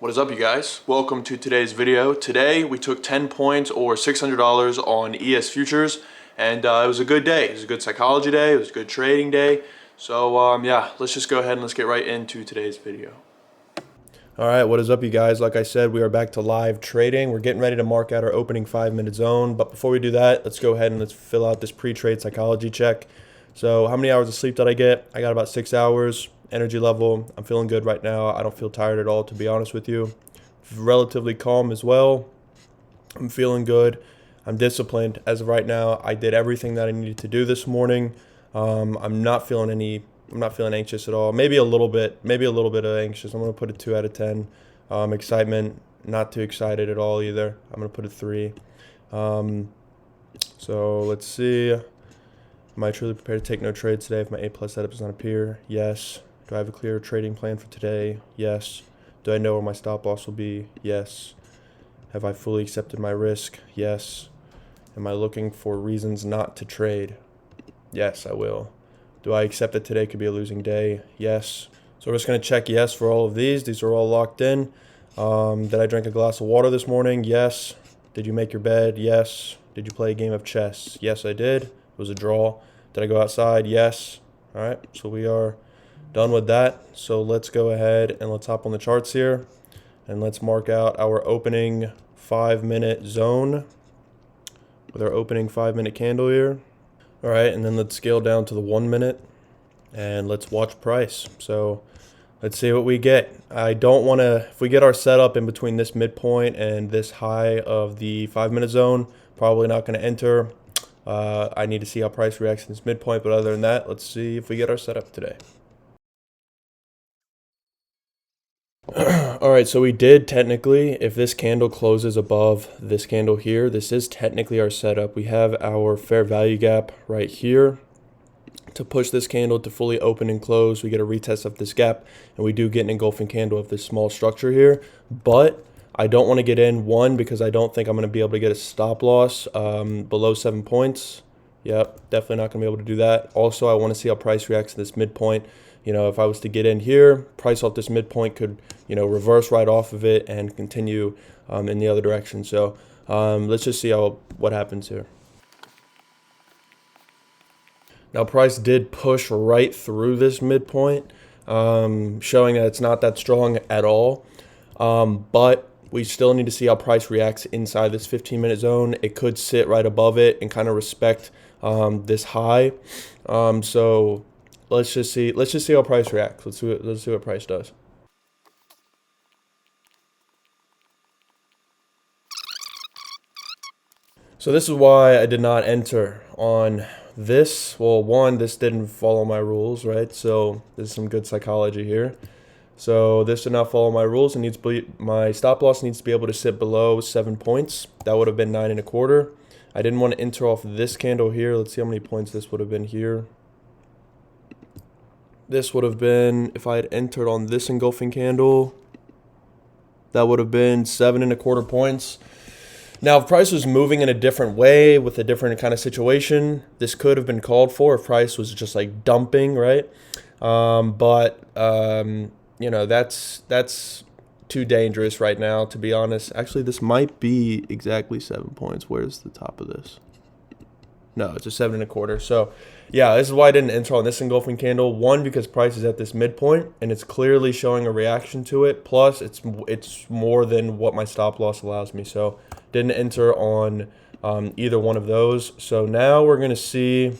What is up, you guys? Welcome to today's video. Today we took 10 points or $600 on ES futures, and it was a good day. It was a good psychology day. It was a good trading day. So yeah, let's just go ahead and let's get right into today's video. All right, what is up, you guys? Like I said, we are back to live trading. We're getting ready to mark out our opening 5-minute zone. But before we do that, let's go ahead and let's fill out this pre-trade psychology check. So how many hours of sleep did I get? I got about 6 hours. Energy level, I'm feeling good right now. I don't feel tired at all, to be honest with you. Relatively calm as well. I'm feeling good. I'm disciplined as of right now. I did everything that I needed to do this morning. I'm not feeling anxious at all. Maybe a little bit of anxious. I'm gonna put a 2 out of 10. Excitement, not too excited at all either. I'm gonna put a 3. So let's see. Am I truly prepared to take no trades today if my A+ setup does not appear? Yes. Do I have a clear trading plan for today? Yes. Do I know where my stop loss will be? Yes. Have I fully accepted my risk? Yes. Am I looking for reasons not to trade? Yes, I will. Do I accept that today could be a losing day? Yes. So we're just going to check yes for all of these. These are all locked in. Did I drink a glass of water this morning? Yes. Did you make your bed? Yes. Did you play a game of chess? Yes, I did. It was a draw. Did I go outside? Yes. All right, so we are done with that. So let's go ahead and let's hop on the charts here and let's mark out our opening 5-minute zone with our opening 5-minute candle here. All right, and then let's scale down to the 1 minute and let's watch price. So let's see what we get. I don't want to, if we get our setup in between this midpoint and this high of the 5-minute zone, probably not going to enter. I need to see how price reacts in this midpoint, but other than that, let's see if we get our setup today. All right, so we did technically, if this candle closes above this candle here, this is technically our setup. We have our fair value gap right here. To push this candle to fully open and close, we get a retest of this gap, and we do get an engulfing candle of this small structure here. But I don't want to get in, one, because I don't think I'm going to be able to get a stop loss below 7 points. Yep, definitely not going to be able to do that. Also, I want to see how price reacts to this midpoint. You know, if I was to get in here, price off this midpoint could, you know, reverse right off of it and continue in the other direction. So let's just see what happens here. Now, price did push right through this midpoint, showing that it's not that strong at all. But we still need to see how price reacts inside this 15-minute zone. It could sit right above it and kind of respect this high. So let's just see how price reacts. Let's see what price does. So this is why I did not enter on this. Well, one, this didn't follow my rules, right? So there's some good psychology here. So this did not follow my rules. My stop loss needs to be able to sit below 7 points. That would have been 9.25. I didn't want to enter off this candle here. Let's see how many points this would have been here. This would have been, if I had entered on this engulfing candle, that would have been 7.25 points. Now, if price was moving in a different way with a different kind of situation, this could have been called for if price was just like dumping, right? You know, that's too dangerous right now, to be honest. Actually, this might be exactly 7 points. Where's the top of this? No, it's a 7.25. So, yeah, this is why I didn't enter on this engulfing candle. One, because price is at this midpoint, and it's clearly showing a reaction to it. Plus, it's more than what my stop loss allows me. So, didn't enter on either one of those. So now we're going to see,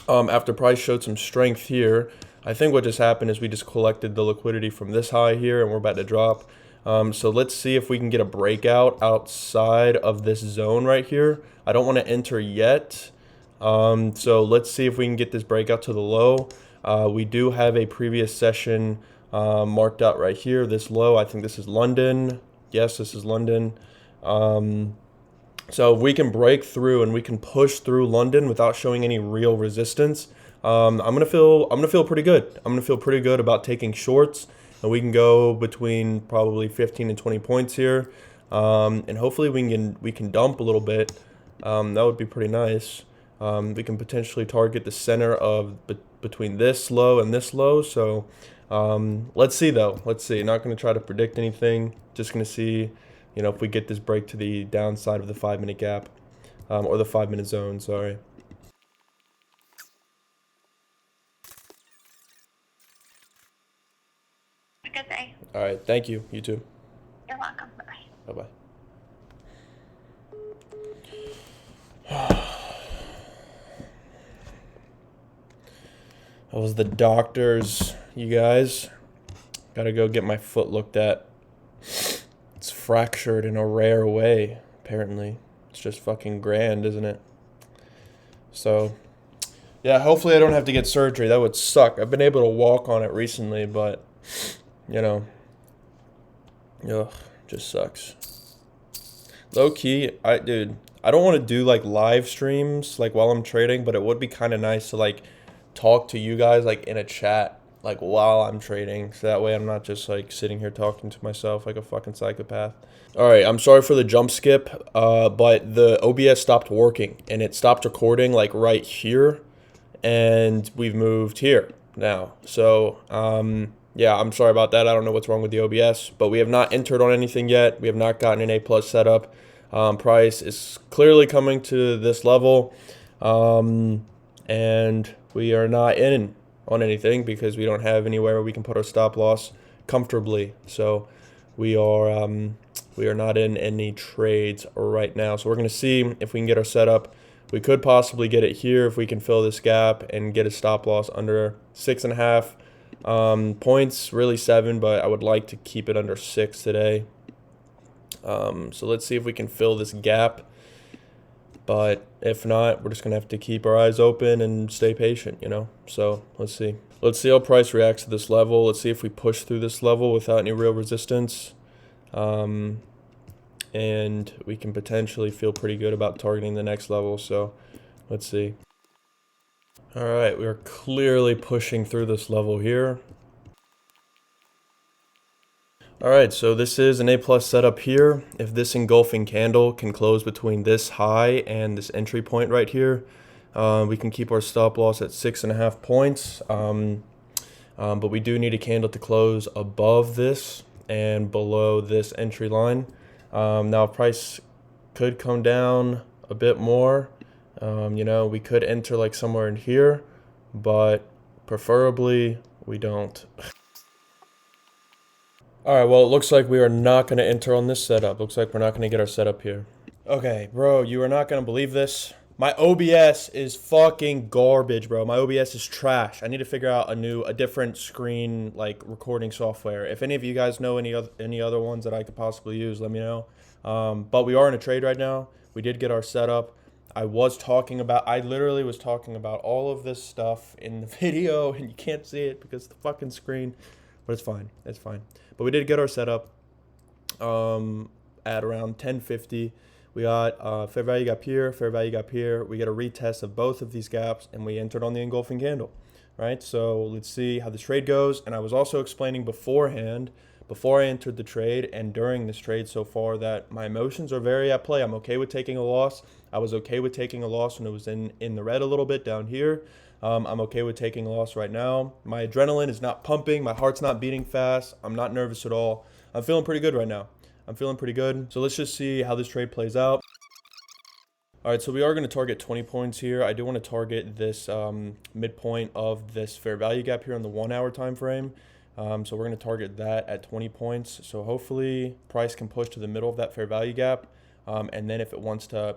after price showed some strength here, I think what just happened is we just collected the liquidity from this high here, and we're about to drop. So let's see if we can get a breakout outside of this zone right here. I don't want to enter yet. So let's see if we can get this breakout to the low. We do have a previous session marked out right here, this low. I think this is London. Yes, this is London. So if we can break through and we can push through London without showing any real resistance, I'm gonna feel pretty good. I'm gonna feel pretty good about taking shorts, and we can go between probably 15 and 20 points here, and hopefully we can dump a little bit. That would be pretty nice. We can potentially target the center of between this low and this low. So Let's see though. Let's see. Not going to try to predict anything. Just going to see, if we get this break to the downside of the 5-minute gap, or the 5-minute zone. Sorry. Good day. All right. Thank you. You too. You're welcome. Bye-bye. Bye bye. That was the doctor's, you guys. Gotta go get my foot looked at. It's fractured in a rare way, apparently. It's just fucking grand, isn't it? So, yeah, hopefully I don't have to get surgery. That would suck. I've been able to walk on it recently, but, ugh, just sucks. Low key, dude, I don't want to do like live streams like while I'm trading, but it would be kind of nice to like talk to you guys like in a chat like while I'm trading, so that way I'm not just like sitting here talking to myself like a fucking psychopath. All right, I'm sorry for the jump skip, but the OBS stopped working and it stopped recording like right here, and we've moved here now. So, yeah, I'm sorry about that. I don't know what's wrong with the OBS, but we have not entered on anything yet. We have not gotten an A+ setup. Price is clearly coming to this level, and we are not in on anything because we don't have anywhere where we can put our stop loss comfortably. So we are not in any trades right now. So we're going to see if we can get our setup. We could possibly get it here if we can fill this gap and get a stop loss under 6.5 points, really 7, but I would like to keep it under 6 today. So let's see if we can fill this gap. But if not, we're just going to have to keep our eyes open and stay patient, So let's see. Let's see how price reacts to this level. Let's see if we push through this level without any real resistance. And we can potentially feel pretty good about targeting the next level. So let's see. All right, we are clearly pushing through this level here. All right, so this is an A+ setup here. If this engulfing candle can close between this high and this entry point right here, we can keep our stop loss at 6.5 points. But we do need a candle to close above this and below this entry line. Now, if price could come down a bit more, we could enter like somewhere in here, but preferably we don't. All right, well, it looks like we are not going to enter on this setup. Looks like we're not going to get our setup here. Okay, bro, you are not going to believe this. My OBS is fucking garbage, bro. My OBS is trash. I need to figure out a different screen, like, recording software. If any of you guys know any other ones that I could possibly use, let me know. But we are in a trade right now. We did get our setup. I literally was talking about all of this stuff in the video, and you can't see it because of the fucking screen. But it's fine. It's fine. But we did get our setup at around 1050. We got fair value gap here, fair value gap here. We get a retest of both of these gaps, and we entered on the engulfing candle, right? So let's see how this trade goes. And I was also explaining beforehand, before I entered the trade and during this trade so far, that my emotions are very at play. I'm okay with taking a loss. I was okay with taking a loss when it was in the red a little bit down here. I'm okay with taking a loss right now. My adrenaline is not pumping. My heart's not beating fast. I'm not nervous at all. I'm feeling pretty good right now. I'm feeling pretty good. So let's just see how this trade plays out. All right, so we are going to target 20 points here. I do want to target this midpoint of this fair value gap here on the 1 hour time frame. So we're going to target that at 20 points. So hopefully price can push to the middle of that fair value gap. And then if it wants to,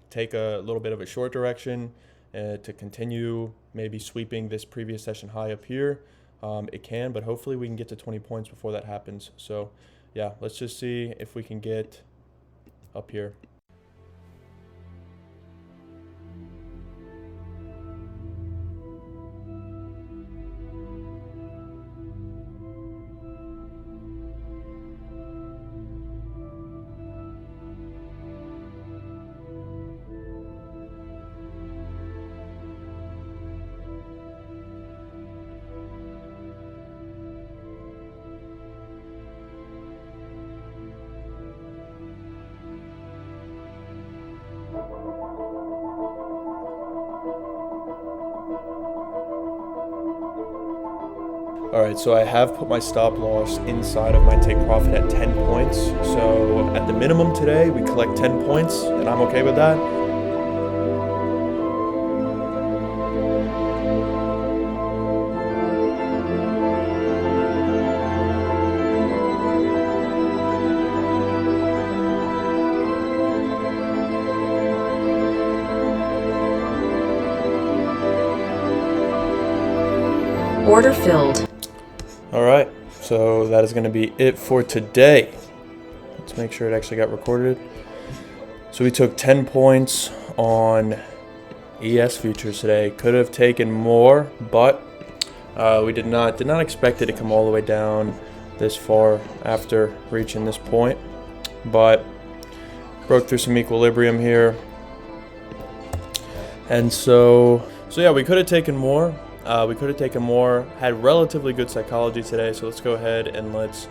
take a little bit of a short direction to continue maybe sweeping this previous session high up here, it can, but hopefully we can get to 20 points before that happens. So yeah, let's just see if we can get up here. All right, so I have put my stop loss inside of my take profit at 10 points. So at the minimum today, we collect 10 points, and I'm okay with that. Order filled. All right, so that is going to be it for today. Let's make sure it actually got recorded. So we took 10 points on ES futures today. Could have taken more, but we did not expect it to come all the way down this far after reaching this point. But broke through some equilibrium here. And so yeah, we could have taken more. Had relatively good psychology today, so let's go ahead and let's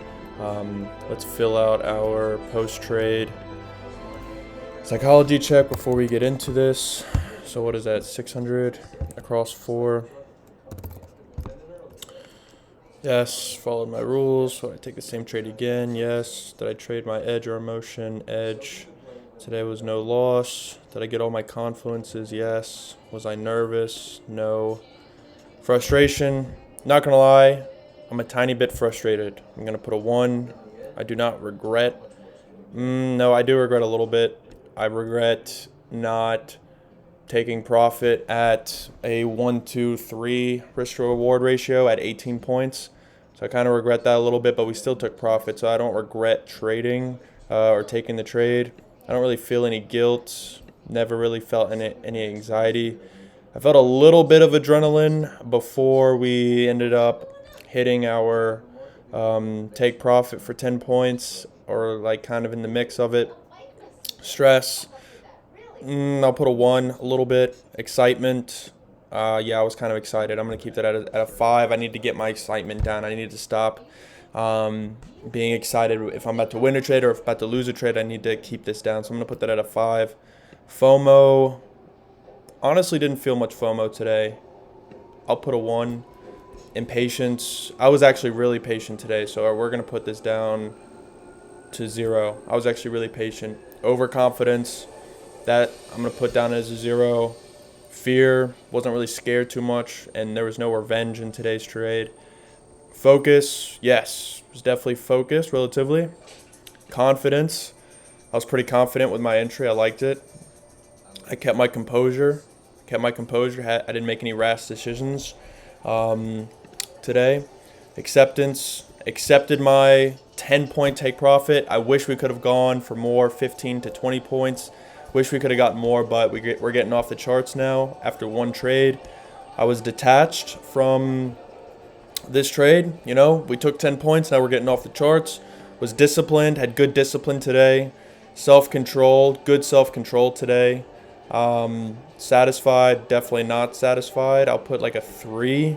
fill out our post-trade psychology check before we get into this. So what is that, 600 across 4? Yes, followed my rules, so I take the same trade again. Yes. Did I trade my edge or emotion? Edge. Today was no loss. Did I get all my confluences? Yes. Was I nervous? No. Frustration, not gonna lie, I'm a tiny bit frustrated. I'm gonna put a 1. I do not regret. No, I do regret a little bit. I regret not taking profit at a 1-2-3 risk to reward ratio at 18 points. So I kind of regret that a little bit, but we still took profit. So I don't regret trading or taking the trade. I don't really feel any guilt. Never really felt any anxiety. I felt a little bit of adrenaline before we ended up hitting our take profit for 10 points, or like kind of in the mix of it. Stress, I'll put a 1, a little bit. Excitement, yeah, I was kind of excited. I'm going to keep that at a 5. I need to get my excitement down. I need to stop being excited if I'm about to win a trade or if I'm about to lose a trade. I need to keep this down, so I'm going to put that at a 5. FOMO, honestly didn't feel much FOMO today. I'll put a 1. Impatience, I was actually really patient today, so we're going to put this down to 0. I was actually really patient. Overconfidence, that I'm going to put down as a 0. Fear, wasn't really scared too much, and there was no revenge in today's trade. Focus, yes, was definitely focused relatively. Confidence, I was pretty confident with my entry. I liked it. I kept my composure. I didn't make any rash decisions today. Acceptance, accepted my 10-point take profit. I wish we could have gone for more, 15 to 20 points. Wish we could have gotten more, but we're getting off the charts now after one trade. I was detached from this trade. You know, we took 10 points. Now we're getting off the charts. Was disciplined, had good discipline today. Self-controlled, good self-control today. Satisfied, definitely not satisfied. I'll put like a 3.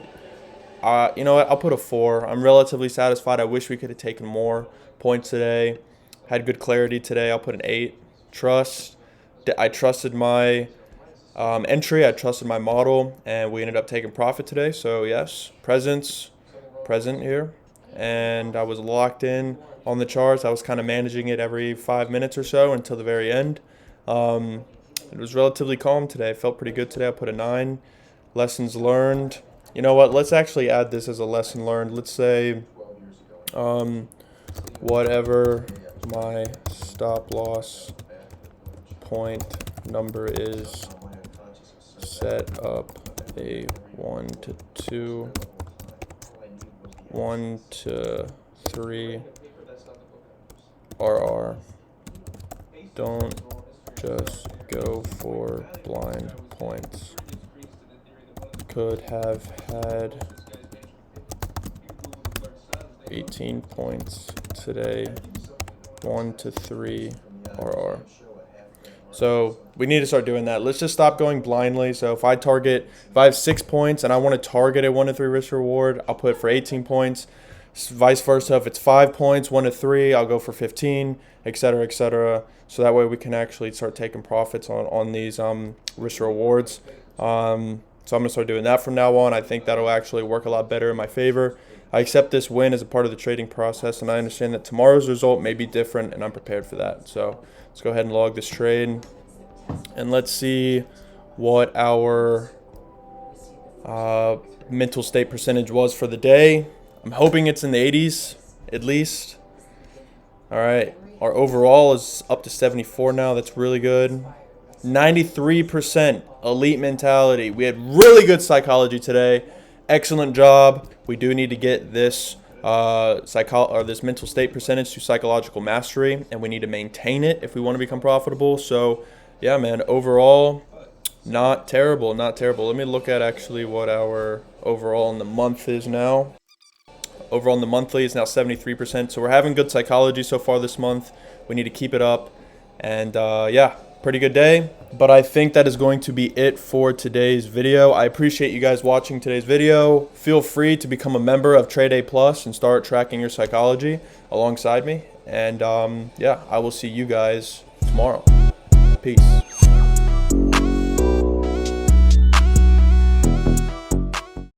You know what? I'll put a 4. I'm relatively satisfied. I wish we could have taken more points today. Had good clarity today. I'll put an 8. Trust. I trusted my entry. I trusted my model, and we ended up taking profit today. So yes, present here, and I was locked in on the charts. I was kind of managing it every 5 minutes or so until the very end. It was relatively calm today. I felt pretty good today. I put a 9. Lessons learned. You know what? Let's actually add this as a lesson learned. Let's say whatever my stop loss point number is, set up a 1 to 2, 1 to 3 RR. Don't just go for blind points. Could have had 18 points today, 1 to 3 RR. So we need to start doing that. Let's just stop going blindly. So if I have 6 points and I want to target a 1 to 3 risk reward, I'll put it for 18 points. Vice versa, if it's 5 points, 1 to 3, I'll go for 15, etc., etc. So that way we can actually start taking profits on these risk rewards. So I'm going to start doing that from now on. I think that'll actually work a lot better in my favor. I accept this win as a part of the trading process, and I understand that tomorrow's result may be different, and I'm prepared for that. So let's go ahead and log this trade, and let's see what our mental state percentage was for the day. I'm hoping it's in the 80s at least. All right, our overall is up to 74 now. That's really good. 93% elite mentality. We had really good psychology today. Excellent job. We do need to get this this mental state percentage to psychological mastery, and we need to maintain it if we want to become profitable. So yeah, man, overall not terrible, not terrible. Let me look at actually what our overall in the month is now. Overall in the monthly is now 73%. So we're having good psychology so far this month. We need to keep it up. And yeah, pretty good day. But I think that is going to be it for today's video. I appreciate you guys watching today's video. Feel free to become a member of Trade A Plus and start tracking your psychology alongside me. And yeah, I will see you guys tomorrow. Peace.